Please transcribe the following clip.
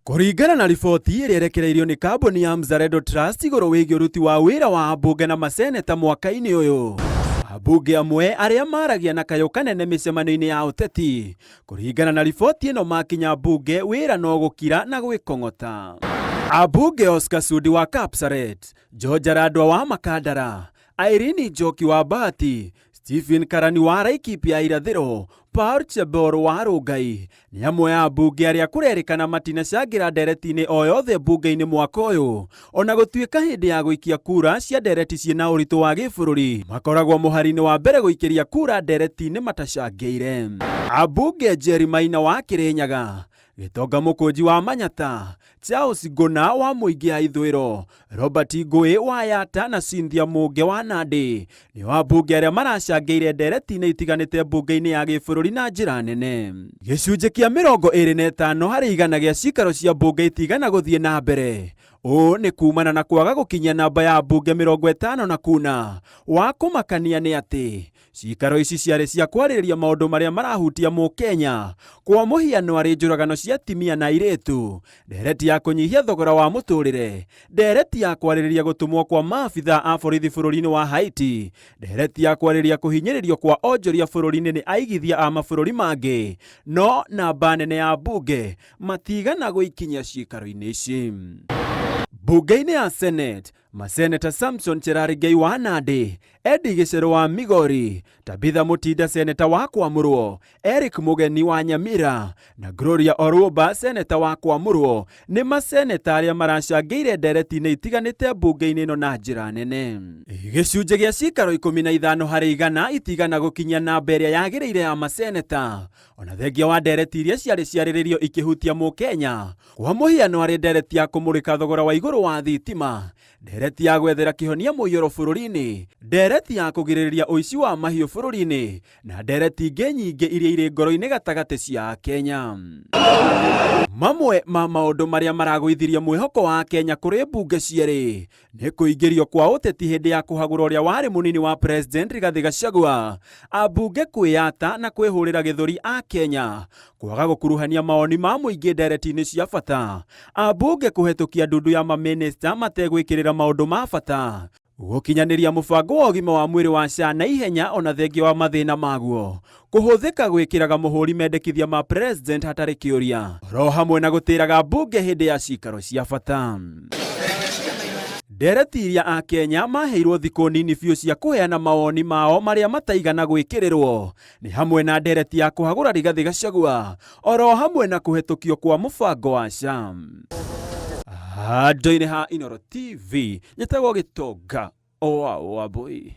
Kũringana na riboti ĩrĩa ĩrekereirio nĩ kambuni ya Mzalendo Trust igũrũ wĩgiĩ ũruti wa wĩra wa ambunge na maseneta mwaka-inĩ ũyũ, ambunge amwe arĩa maragia na kayũ kanene mĩcemanio-inĩ ya ũteti, kũringana na riboti ĩno makinya mbunge wĩra no gũkira na gwĩkong'ota. Ambunge Oscar Sudi wa Kapsaret, George Arandwa wa Makandara, Irene Njoki wa Bahati, Stephen Karani wa Laikipia ya Irathĩro, Paul Chebor wa Rongai nĩ amwe a ambunge arĩa kũrerĩkana matinacangĩra ndereti-inĩ o yothe mbunge-inĩ mwaka ũyũ, ona gũtuĩka hĩndĩ ya gũikia kura cia ndereti ciĩna ũritũ wa gĩbũrũri makoragwo mũhari-inĩ wa mbere gũikĩria kura ndereti-inĩ matacangĩire. Ambunge Jerry Maina wa Kĩrĩnyaga, Gĩtonga Mũkũnji wa Manyata, Charles Ngũna wa Mũingĩ ya Ithũĩro, Robert Ngũĩ wa Yata na Cynthia Mũnge wa Nandi nĩ ambunge arĩa maracangĩire ndereti-inĩ itiganĩte mbunge-inĩ ya gĩbũrũri na njĩra nene. Gĩcunjĩ kĩa 25 harĩ igana gĩa cikaro cia mbunge itigana gũthiĩ na mbere. Ũũ nĩ kumana na kwaga gũkinyia namba ya mbunge 50 na kuna. Wa kũmakania nĩ atĩ cikaro ici ciarĩ cia kwarĩrĩria maũndũ marĩa marahutia Mũkenya, kwa mũhiano arĩ njũragano cia atumia na airĩtu, ndereti ya kũnyihia thogora wa mũtũrĩre, ndereti ya kwarĩrĩria gũtũmwo kwa maabitha a borithi bũrũri-inĩ wa Haiti, ndereti ya kwarĩrĩria kũhinyĩrĩrio kwa onjoria bũrũri-inĩ nĩ aigithia a mabũrũri mangĩ, no namba nene ya mbunge matigana gũikinyia cikaro-inĩ ici. Mbunge-inĩ ya Senate, maseneta Samson Cherargei wa Nandi, Eddie Gĩcero wa Migori, Tabitha Mutinda seneta wa Kwamũrwo, Eric Mũgeni wa Nyamira na Gloria Orũmba seneta wa Kwamũrwo nĩ maseneta arĩa maracangĩire ndereti-inĩ itiganĩte mbunge-inĩ ĩno na njĩra nene. Gĩcunjĩ gĩa cikaro 15 harĩ igana itigana gũkinyia namba ĩrĩa yagĩrĩire ya maseneta, ona thengia wa ndereti iria ciarĩ ciarĩrĩrio ikĩhutia Mũkenya, kwa mũhiano arĩ ndereti ya kũmũrĩka thogora wa igũrũ wa thitima, ndereti ya gwethera kĩhonia mũiyũro bũrũri-inĩ, ndereti ya kũgirĩrĩria ũici wa mahiũ bũrũri-inĩ na ndereti ingĩ nyingĩ iria irĩ ngoro-inĩ gatagatĩ cia Kenya. Mamwe ma maũndũ marĩa maragũithirie mwĩhoko wa Kenya kũrĩ mbunge cierĩ nĩ kũingĩrio kwa ũteti hĩndĩ ya kũhagũra ũrĩa warĩ mũnini wa president Rigathĩ Gachagua, ambunge kwĩyata na kwĩhũrĩra gĩthũri a Kenya, kwaga gũkuruhania mawoni ma mũingĩ ndereti-inĩ cia bata, ambunge kũhetũkia ndundu ya mamĩnĩsta mategwĩkĩrĩra maũndũ ma bata, gũkinyanĩria mũbango wa ũgima wa mwĩrĩ wa SHA na ihenya ona thengia wa mathĩna maguo, kũhũthĩka gwĩkĩraga mũhũri mendekithia ma president hatarĩ kĩũria, ro hamwe na gũtĩraga mbunge hĩndĩ ya cikaro cia bata. Ndereti iria a Kenya maheirwo thikũ nini biũ cia kũheana mawoni mao marĩa mataigana gwĩkĩrĩrwo nĩ hamwe na ndereti ya kũhagũra Rigathĩ Gachagua, oro hamwe na kũhetũkio kwa mũbango wa SHA. Handũ-inĩ ha Inooro TV, njĩtagwo Gĩtonga o Wambui.